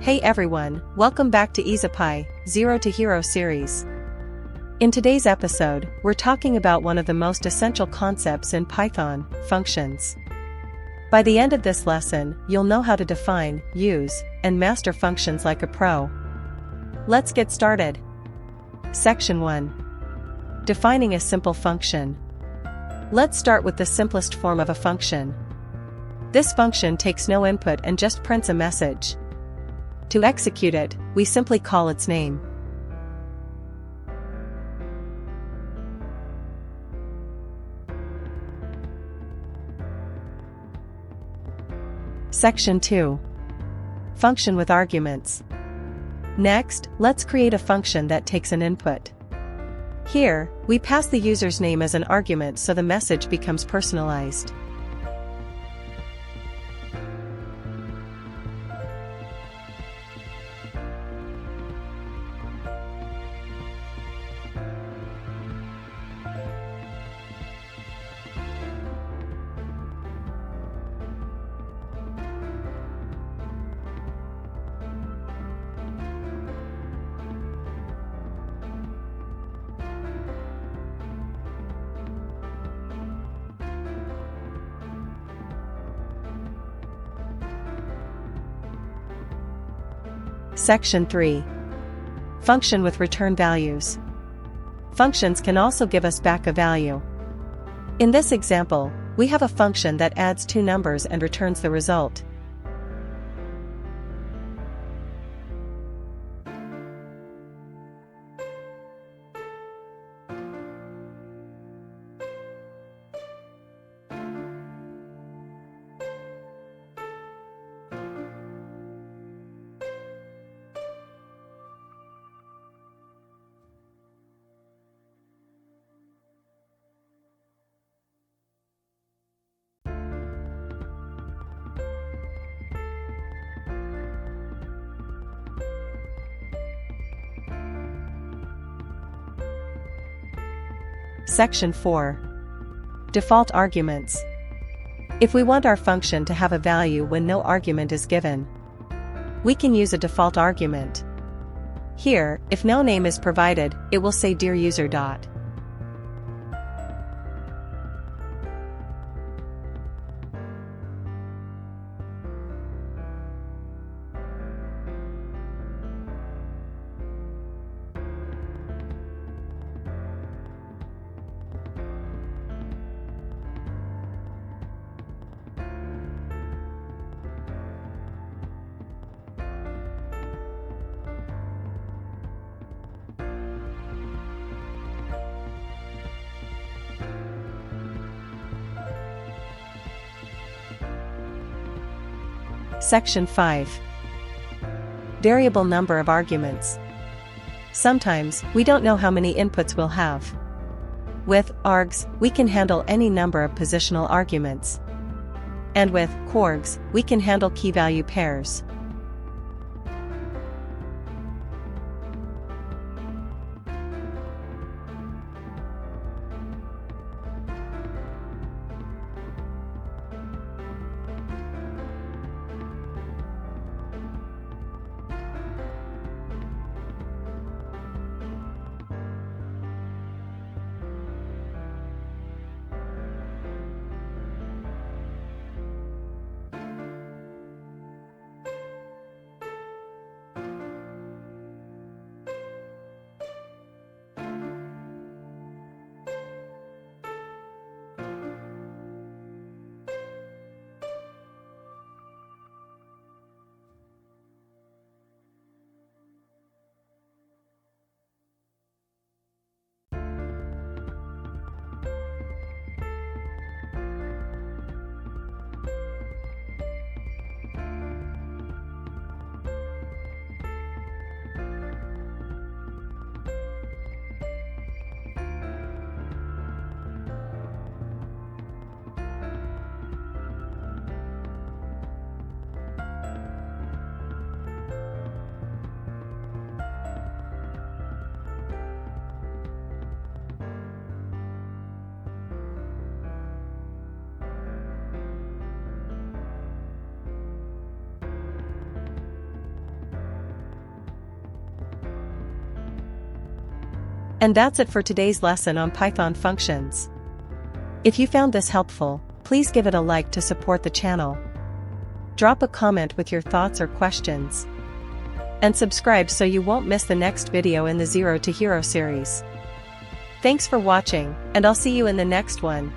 Hey everyone, welcome back to EasyPY, Zero to Hero series. In today's episode, we're talking about one of the most essential concepts in Python, functions. By the end of this lesson, you'll know how to define, use, and master functions like a pro. Let's get started. Section 1. Defining a simple function. Let's start with the simplest form of a function. This function takes no input and just prints a message. To execute it, we simply call its name. Section 2. Function with arguments. Next, let's create a function that takes an input. Here, we pass the user's name as an argument so the message becomes personalized. Section 3. Function with return values. Functions can also give us back a value. In this example, we have a function that adds two numbers and returns the result. Section 4. Default arguments. If we want our function to have a value when no argument is given, we can use a default argument. Here, if no name is provided, it will say dear user. Section 5. Variable number of arguments. Sometimes, we don't know how many inputs we'll have. With args, we can handle any number of positional arguments. And with kwargs, we can handle key-value pairs. And that's it for today's lesson on Python functions. If you found this helpful, please give it a like to support the channel. Drop a comment with your thoughts or questions. And subscribe so you won't miss the next video in the Zero to Hero series. Thanks for watching, and I'll see you in the next one.